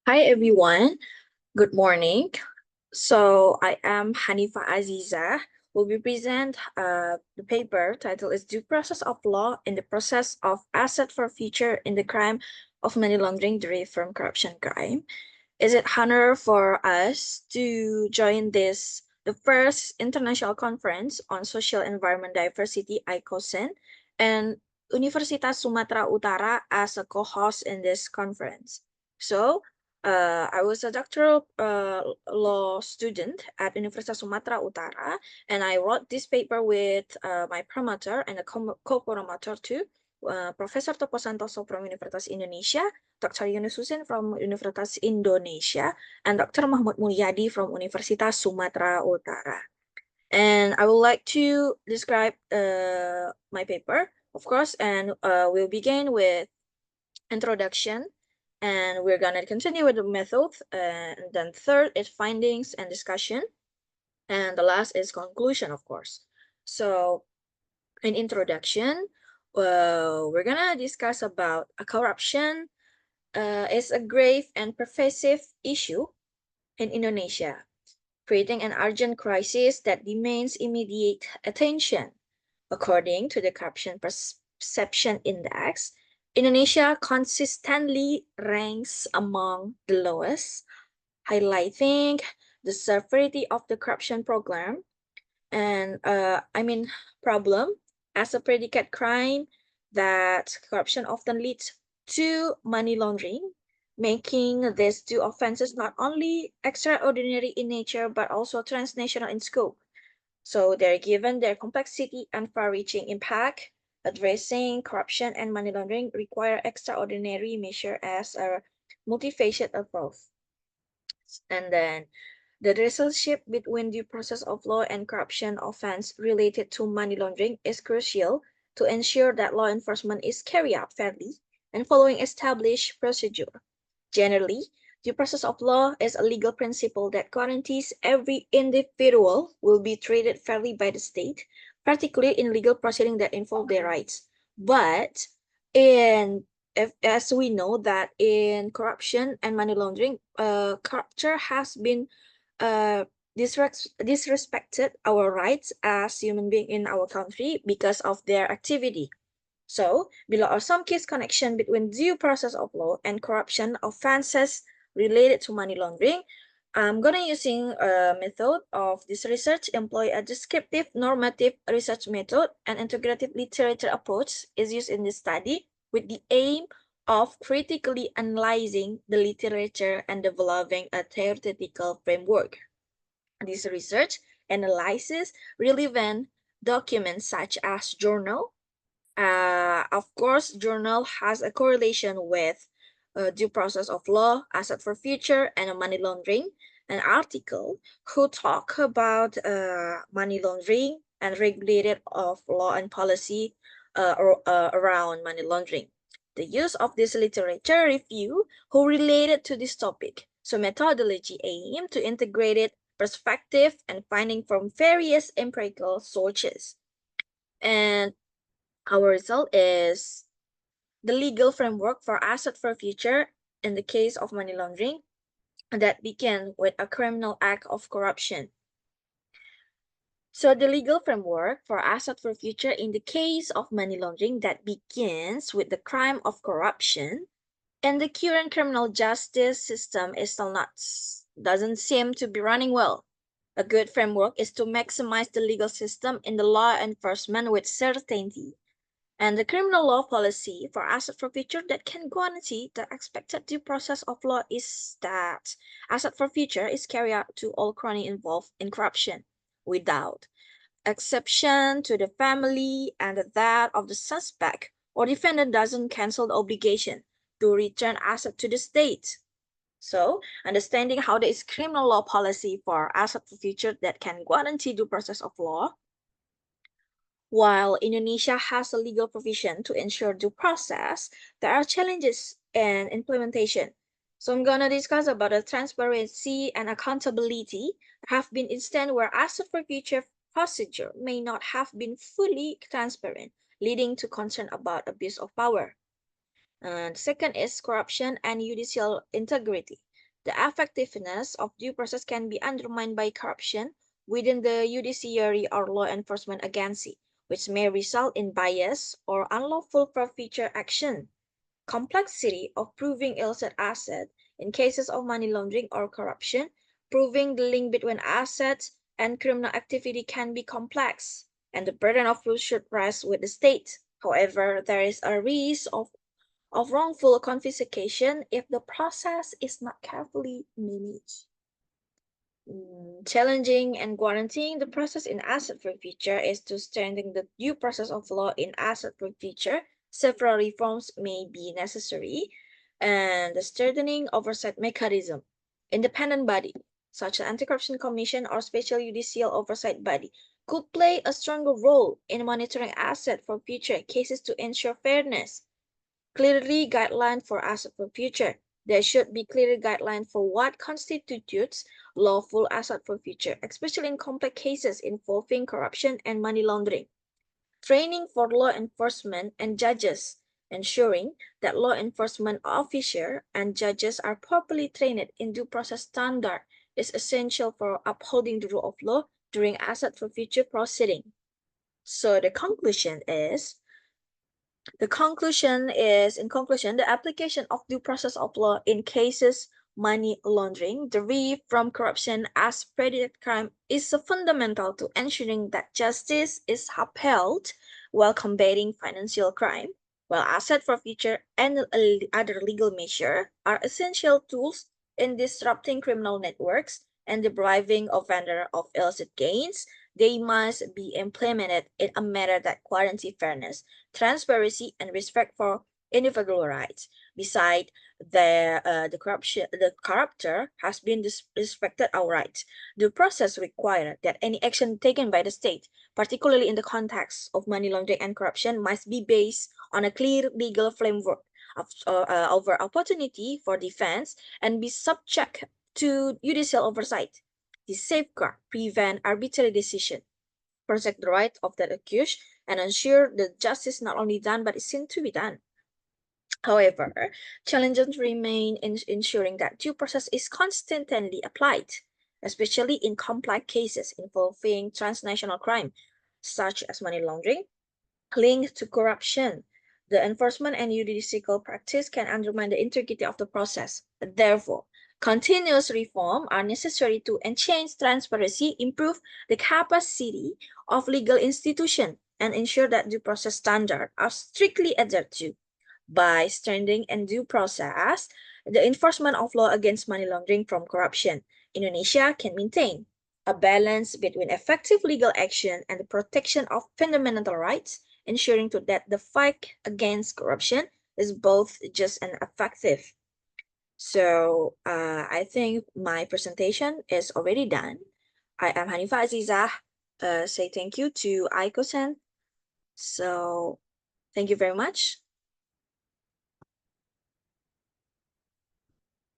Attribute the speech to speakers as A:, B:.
A: Hi everyone, good morning. I am Hanifah Azizah. Will be present the paper title is Due Process of Law in the Process of Asset Forfeiture in the Crime of Money Laundering Derived from Corruption Crime. Is it honor for us to join the first international conference on social environment diversity ICOSEND and Universitas Sumatera Utara as a co-host in this conference. I was a doctoral law student at Universitas Sumatera Utara, and I wrote this paper with my promoter and a co-promoter too, Professor Topo Santoso from Universitas Indonesia, Dr. Yunus Husein from Universitas Indonesia, and Dr. Mahmud Mulyadi from Universitas Sumatera Utara. And I would like to describe my paper, of course, and we'll begin with introduction, and we're gonna continue with the method, and then third is findings and discussion, and the last is conclusion, of course. So in introduction, we're gonna discuss about corruption is a grave and pervasive issue in Indonesia, creating an urgent crisis that demands immediate attention. According to the Corruption Perception Index, Indonesia consistently ranks among the lowest, highlighting the severity of the corruption program and problem as a predicate crime that corruption often leads to money laundering, making these two offenses not only extraordinary in nature but also transnational in scope. So they're given their complexity and far-reaching impact. Addressing corruption and money laundering require extraordinary measure as a multifaceted approach. And then the relationship between due process of law and corruption offense related to money laundering is crucial to ensure that law enforcement is carried out fairly and following established procedure. Generally, due process of law is a legal principle that guarantees every individual will be treated fairly by the state, particularly in legal proceedings that involve their rights. But in as we know that in corruption and money laundering, culture has been uh, disrespected our rights as human being in our country because of their activity. So, below are some case connection between due process of law and corruption offenses related to money laundering. I'm gonna using a method of this research employ a descriptive normative research method and integrative literature approach is used in this study with the aim of critically analyzing the literature and developing a theoretical framework. This research analyzes relevant documents such as journal. Of course, journal has a correlation with due process of law, asset forfeiture, and money laundering. An article who talk about money laundering and regulated of law and policy around money laundering. The use of this literature review who related to this topic. So methodology aim to integrate it perspective and finding from various empirical sources. And our result is the legal framework for asset forfeiture in the case of money laundering that began with a criminal act of corruption. So the legal framework for asset forfeiture in the case of money laundering that begins with the crime of corruption and the current criminal justice system is still not doesn't seem to be running well. A good framework is to maximize the legal system in the law enforcement with certainty and the criminal law policy for asset forfeiture that can guarantee the expected due process of law is that asset forfeiture is carried out to all crony involved in corruption without exception to the family and that of the suspect or defendant doesn't cancel the obligation to return asset to the state. So, understanding how there is criminal law policy for asset forfeiture that can guarantee due process of law while Indonesia has a legal provision to ensure due process, there are challenges in implementation. So I'm gonna discuss about the transparency and accountability. There have been instances where asset forfeiture procedure may not have been fully transparent, leading to concern about abuse of power. And second is corruption and judicial integrity. The effectiveness of due process can be undermined by corruption within the judiciary or law enforcement agency, which may result in bias or unlawful forfeiture action. Complexity of proving illicit asset in cases of money laundering or corruption. Proving the link between assets and criminal activity can be complex, and the burden of proof should rest with the state. However, there is a risk of wrongful confiscation if the process is not carefully managed. Challenging and guaranteeing the process in asset forfeiture is to strengthen the due process of law in asset forfeiture. Several reforms may be necessary, and the strengthening oversight mechanism. Independent body, such as Anti-Corruption Commission or Special Judicial Oversight Body, could play a stronger role in monitoring asset forfeiture cases to ensure fairness. Clearly guideline for asset forfeiture. There should be clear guideline for what constitutes lawful asset forfeiture, especially in complex cases involving corruption and money laundering. Training for law enforcement and judges, ensuring that law enforcement officers and judges are properly trained in due process standard is essential for upholding the rule of law during asset forfeiture proceeding. So the conclusion is, in conclusion, the application of due process of law in cases money laundering derived from corruption as predicate crime is fundamental to ensuring that justice is upheld while combating financial crime, while asset forfeiture and other legal measures are essential tools in disrupting criminal networks and depriving offender of illicit gains. They must be implemented in a manner that guarantees fairness, transparency, and respect for individual rights. Besides, the corrupter has been disrespected our rights. The process requires that any action taken by the state, particularly in the context of money laundering and corruption, must be based on a clear legal framework over opportunity for defense and be subject to judicial oversight. The safeguard prevent arbitrary decision, protect the right of the accused, and ensure that justice is not only done but is seen to be done. However, challenges remain in ensuring that due process is consistently applied, especially in complex cases involving transnational crime, such as money laundering, linked to corruption. The enforcement and judicial practice can undermine the integrity of the process. Therefore, continuous reform are necessary to enhance transparency, improve the capacity of legal institutions, and ensure that due process standards are strictly adhered to. By strengthening and due process, the enforcement of law against money laundering from corruption, Indonesia can maintain a balance between effective legal action and the protection of fundamental rights, ensuring that the fight against corruption is both just and effective. So I think my presentation is already done. I am Hanifah Azizah. Say thank you to ICOSEND. So thank you very much.